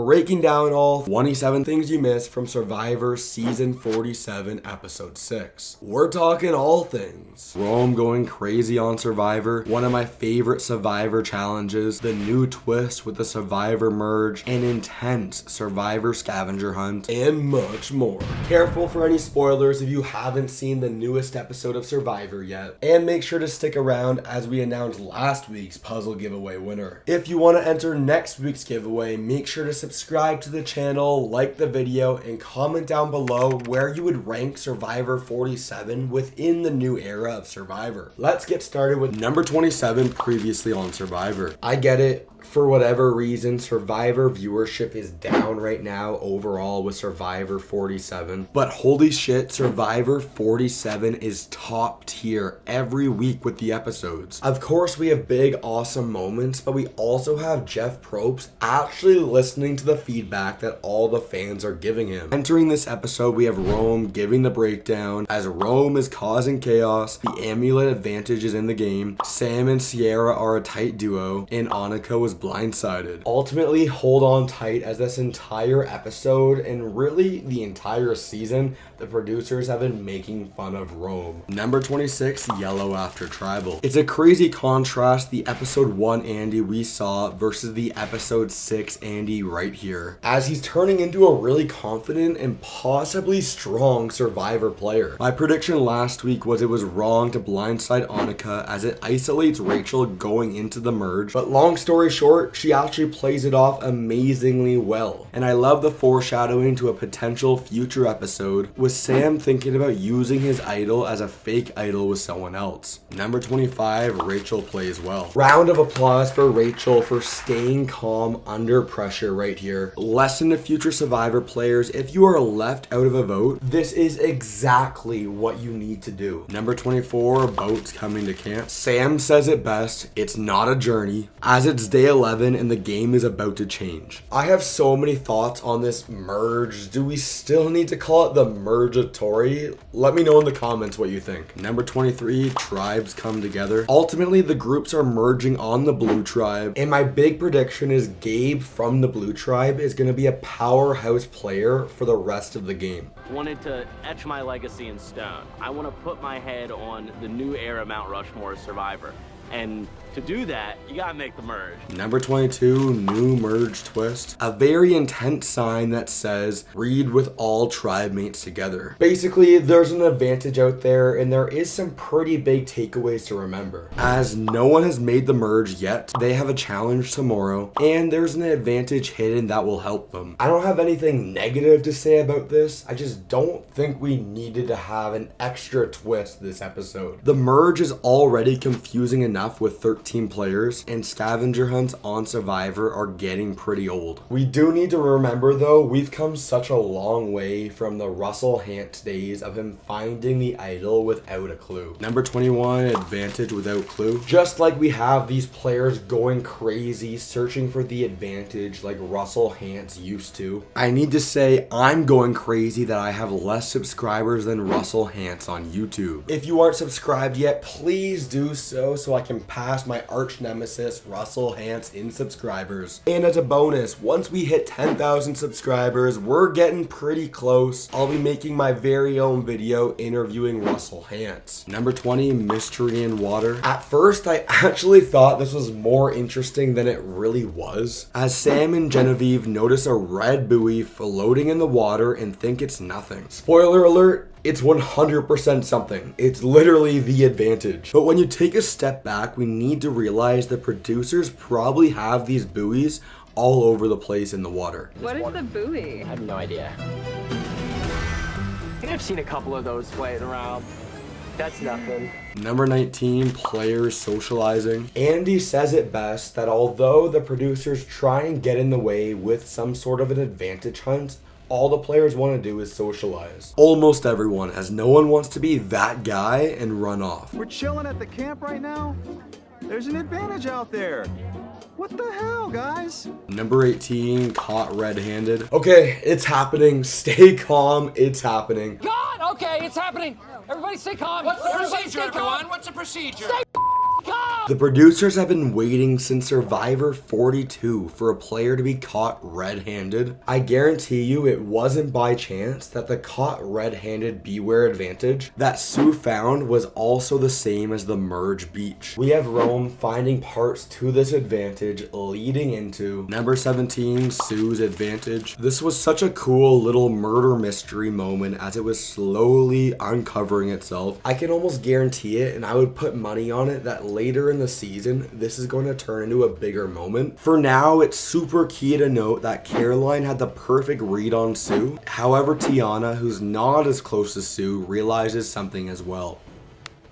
breaking down all 27 things you missed from Survivor Season 47, Episode 6. We're talking all things. Rome going crazy on Survivor, one of my favorite Survivor challenges, the new twist with the Survivor merge, an intense Survivor scavenger hunt, and much more. Careful for any spoilers if you haven't seen the newest episode of Survivor yet, and make sure to stick around as we announce last week's puzzle giveaway winner. If you want to enter next week's giveaway, make sure to subscribe to the channel, like the video, and comment down below where you would rank Survivor 47 within the new era of Survivor. Let's get started with number 27, previously on Survivor. I get it. For whatever reason, Survivor viewership is down right now overall with Survivor 47. But holy shit, Survivor 47 is top tier every week with the episodes. Of course, we have big, awesome moments, but we also have Jeff Probst actually listening to the feedback that all the fans are giving him. Entering this episode, we have Rome giving the breakdown as Rome is causing chaos. The amulet advantage is in the game. Sam and Sierra are a tight duo, and Annika was blindsided. Ultimately, hold on tight as this entire episode and really the entire season, the producers have been making fun of Rome. Number 26, Yellow After Tribal. It's a crazy contrast, the episode 1 Andy we saw versus the episode 6 Andy right here, as he's turning into a really confident and possibly strong Survivor player. My prediction last week was it was wrong to blindside Annika as it isolates Rachel going into the merge, but long story short, she actually plays it off amazingly well. And I love the foreshadowing to a potential future episode with Sam thinking about using his idol as a fake idol with someone else. Number 25, Rachel plays well. Round of applause for Rachel for staying calm under pressure right here. Lesson to future Survivor players, if you are left out of a vote, this is exactly what you need to do. Number 24, boats coming to camp. Sam says it best, it's not a journey, as it's day 11 and the game is about to change. I have so many thoughts on this merge. Do we still need to call it the mergatory? Let me know in the comments what you think. Number 23, tribes come together. Ultimately, the groups are merging on the blue tribe, and my big prediction is Gabe from the blue tribe is going to be a powerhouse player for the rest of the game. Wanted to etch my legacy in stone. I want to put my head on the new era Mount Rushmore of Survivor. And to do that, you gotta make the merge. Number 22, new merge twist. A very intense sign that says, read with all tribe mates together. Basically, there's an advantage out there, and there is some pretty big takeaways to remember. As no one has made the merge yet, they have a challenge tomorrow, and there's an advantage hidden that will help them. I don't have anything negative to say about this. I just don't think we needed to have an extra twist this episode. The merge is already confusing enough with 13 players, and scavenger hunts on Survivor are getting pretty old. We do need to remember though, we've come such a long way from the Russell Hantz days of him finding the idol without a clue. Number 21, advantage without clue. Just like we have these players going crazy searching for the advantage like Russell Hantz used to, I need to say I'm going crazy that I have less subscribers than Russell Hantz on YouTube. If you aren't subscribed yet, please do so I can pass my arch nemesis Russell Hantz in subscribers. And as a bonus, once we hit 10,000 subscribers, we're getting pretty close. I'll be making my very own video interviewing Russell Hantz. Number 20, mystery in water. At first, I actually thought this was more interesting than it really was, as Sam and Genevieve notice a red buoy floating in the water and think it's nothing. Spoiler alert, it's 100% something. It's literally the advantage. But when you take a step back, we need to realize the producers probably have these buoys all over the place in the water. What is the buoy? I have no idea. I think I've seen a couple of those floating around. That's nothing. Number 19, players socializing. Andy says it best that although the producers try and get in the way with some sort of an advantage hunt, all the players want to do is socialize. Almost everyone, as no one wants to be that guy and run off. We're chilling at the camp right now. There's an advantage out there. What the hell, guys? Number 18, caught red-handed. Okay, it's happening. Stay calm. It's happening. God, okay, it's happening. Everybody stay calm. What's the procedure, everyone? What's the procedure? Stay calm. The producers have been waiting since Survivor 42 for a player to be caught red-handed. I guarantee you it wasn't by chance that the caught red-handed beware advantage that Sue found was also the same as the merge beach. We have Rome finding parts to this advantage leading into number 17, Sue's advantage. This was such a cool little murder mystery moment as it was slowly uncovering itself. I can almost guarantee it, and I would put money on it that later in the season this is going to turn into a bigger moment. For now, it's super key to note that Caroline had the perfect read on Sue. However, Tiana, who's not as close to Sue, realizes something as well.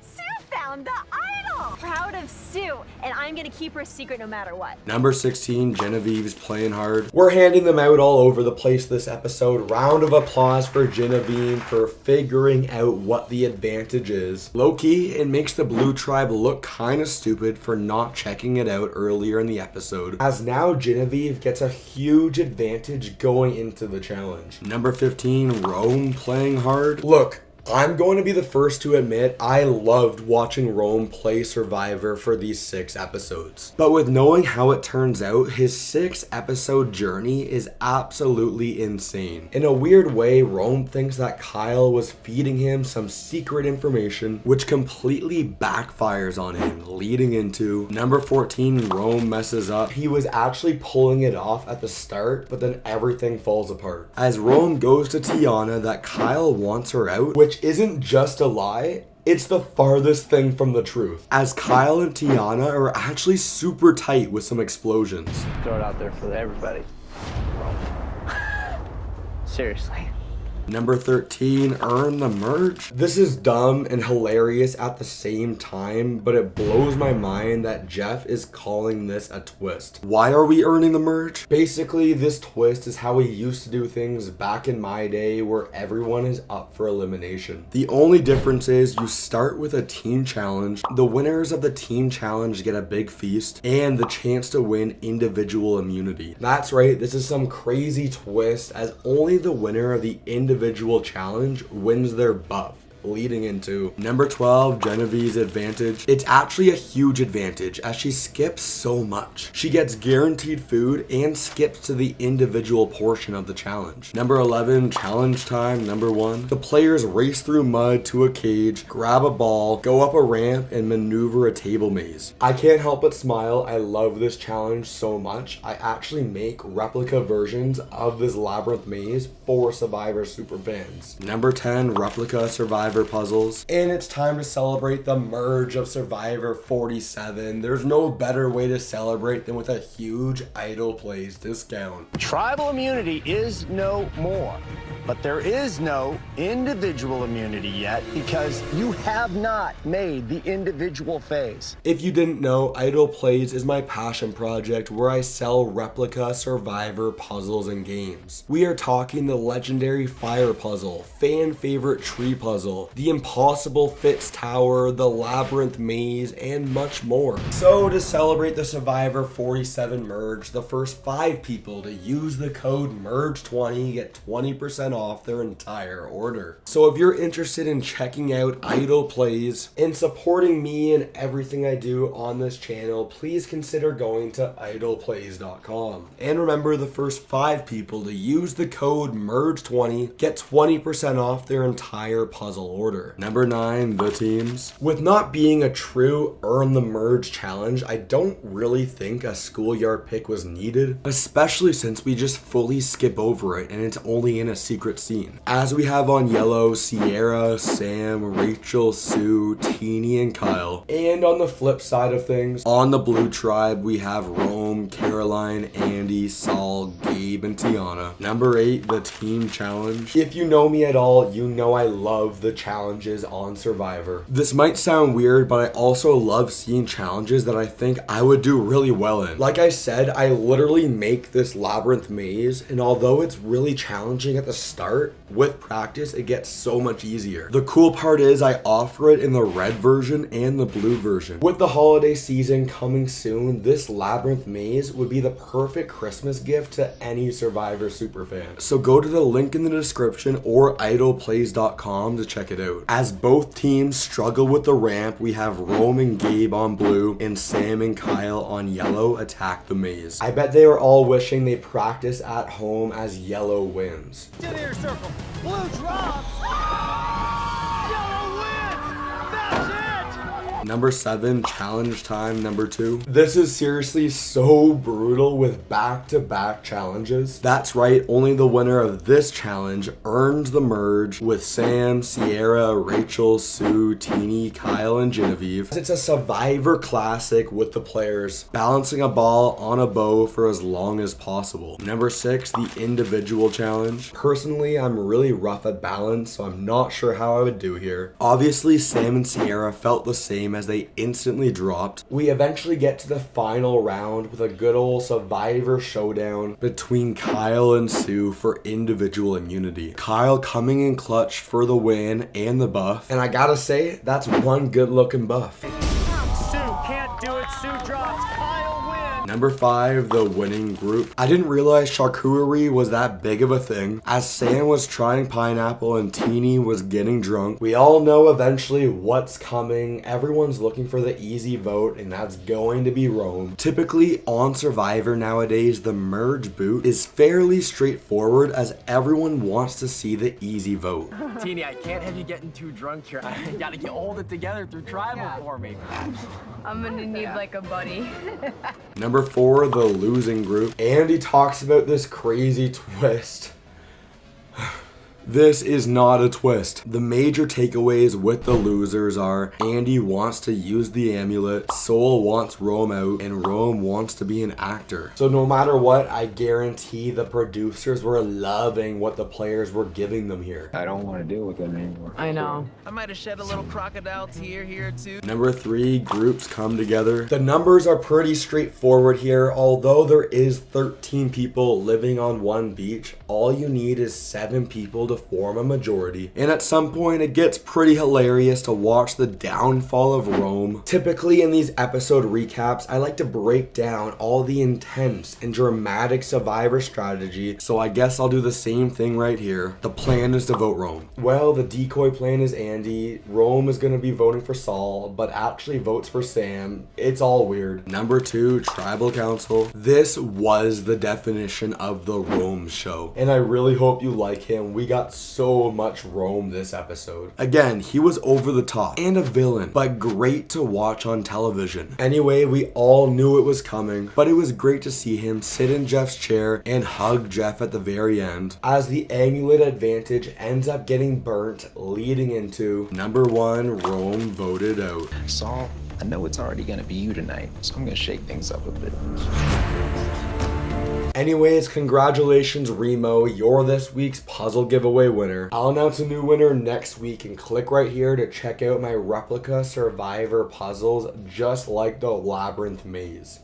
Sue found the idol! Proud of Sue, and I'm gonna keep her secret no matter what. Number 16, Genevieve's playing hard. We're handing them out all over the place this episode. Round of applause for Genevieve for figuring out what the advantage is. Low-key, it makes the Blue Tribe look kind of stupid for not checking it out earlier in the episode, as now Genevieve gets a huge advantage going into the challenge. Number 15, Rome playing hard. Look, I'm going to be the first to admit I loved watching Rome play Survivor for these 6 episodes. But with knowing how it turns out, his 6-episode journey is absolutely insane. In a weird way, Rome thinks that Kyle was feeding him some secret information, which completely backfires on him, leading into number 14, Rome messes up. He was actually pulling it off at the start, but then everything falls apart. As Rome goes to Tiana that Kyle wants her out, which isn't just a lie, it's the farthest thing from the truth, as Kyle and Tiana are actually super tight with some explosions. Throw it out there for everybody. Seriously. Number 13, earn the merge. This is dumb and hilarious at the same time, but it blows my mind that Jeff is calling this a twist. Why are we earning the merge? Basically, this twist is how we used to do things back in my day where everyone is up for elimination. The only difference is you start with a team challenge, the winners of the team challenge get a big feast, and the chance to win individual immunity. That's right, this is some crazy twist as only the winner of the individual challenge wins their buff, leading into number 12, Genevieve's advantage. It's actually a huge advantage as she skips so much. She gets guaranteed food and skips to the individual portion of the challenge. Number 11, challenge time. Number 1, the players race through mud to a cage, grab a ball, go up a ramp, and maneuver a table maze. I can't help but smile. I love this challenge so much. I actually make replica versions of this labyrinth maze for Survivor superfans. Number 10, replica Survivor puzzles. And it's time to celebrate the merge of Survivor 47. There's no better way to celebrate than with a huge Idle Plays discount. Tribal immunity is no more, but there is no individual immunity yet because you have not made the individual phase. If you didn't know, Idle Plays is my passion project where I sell replica Survivor puzzles and games. We are talking the legendary fire puzzle, fan favorite tree puzzle, the impossible Fitz Tower, the labyrinth maze, and much more. So to celebrate the Survivor 47 merge, the first 5 people to use the code MERGE20 get 20% off their entire order. So if you're interested in checking out Idle Plays and supporting me and everything I do on this channel, please consider going to idleplays.com. And remember, the first 5 people to use the code MERGE20 get 20% off their entire puzzle order. Number 9, the teams. With not being a true earn the merge challenge, I don't really think a schoolyard pick was needed, especially since we just fully skip over it and it's only in a secret scene. As we have on yellow, Sierra, Sam, Rachel, Sue, Teeny, and Kyle. And on the flip side of things, on the blue tribe, we have Rome, Caroline, Andy, Saul, Gabe, and Tiana. Number 8, the team challenge. If you know me at all, you know I love the challenges on Survivor. This might sound weird, but I also love seeing challenges that I think I would do really well in. Like I said, I literally make this labyrinth maze, and although it's really challenging at the start, with practice it gets so much easier. The cool part is I offer it in the red version and the blue version. With the holiday season coming soon, this labyrinth maze maze would be the perfect Christmas gift to any Survivor superfan. So go to the link in the description or idleplays.com to check it out. As both teams struggle with the ramp, we have Rome and Gabe on blue and Sam and Kyle on yellow attack the maze. I bet they were all wishing they practice at home as yellow wins. To the inner circle. Blue drops. Yellow wins. That's it. Number 7, challenge time number 2. This is seriously so brutal with back-to-back challenges. That's right, only the winner of this challenge earns the merge with Sam, Sierra, Rachel, Sue, Teeny, Kyle, and Genevieve. It's a Survivor classic with the players balancing a ball on a bow for as long as possible. Number 6, the individual challenge. Personally, I'm really rough at balance, so I'm not sure how I would do here. Obviously, Sam and Sierra felt the same as they instantly dropped. We eventually get to the final round with a good old Survivor showdown between Kyle and Sue for individual immunity. Kyle coming in clutch for the win and the buff, and I gotta say, that's one good looking buff. Sue can't do it. Sue drops. Kyle wins. Number 5, the winning group. I didn't realize charcuterie was that big of a thing. As Sam was trying pineapple and Teeny was getting drunk, we all know eventually what's coming. Everyone's looking for the easy vote, and that's going to be Rome. Typically on Survivor nowadays, the merge boot is fairly straightforward as everyone wants to see the easy vote. Teeny, I can't have you getting too drunk here. I gotta get hold it together through tribal for me. I'm gonna need like a buddy. Number 4, the losing group. Andy talks about this crazy twist. This is not a twist. The major takeaways with the losers are Andy wants to use the amulet, Soul wants Rome out, and Rome wants to be an actor. So no matter what, I guarantee the producers were loving what the players were giving them here. I don't want to deal with them anymore. I know. I might have shed a little crocodile tear here too. Number 3, groups come together. The numbers are pretty straightforward here. Although there is 13 people living on one beach, all you need is 7 people to form a majority. And at some point it gets pretty hilarious to watch the downfall of Rome. Typically in these episode recaps, I like to break down all the intense and dramatic Survivor strategy, so I guess I'll do the same thing right here. The plan is to vote Rome. Well, the decoy plan is Andy. Rome is going to be voting for Saul, but actually votes for Sam. It's all weird. Number 2, tribal council. This was the definition of the Rome show, and I really hope you like him. We got so much Rome this episode. Again, he was over the top and a villain, but great to watch on television. Anyway, we all knew it was coming, but it was great to see him sit in Jeff's chair and hug Jeff at the very end, as the amulet advantage ends up getting burnt, leading into number 1, Rome voted out. Saul, I know it's already going to be you tonight, so I'm going to shake things up a bit. Anyways, congratulations Remo, you're this week's puzzle giveaway winner. I'll announce a new winner next week, and click right here to check out my replica Survivor puzzles just like the Labyrinth maze.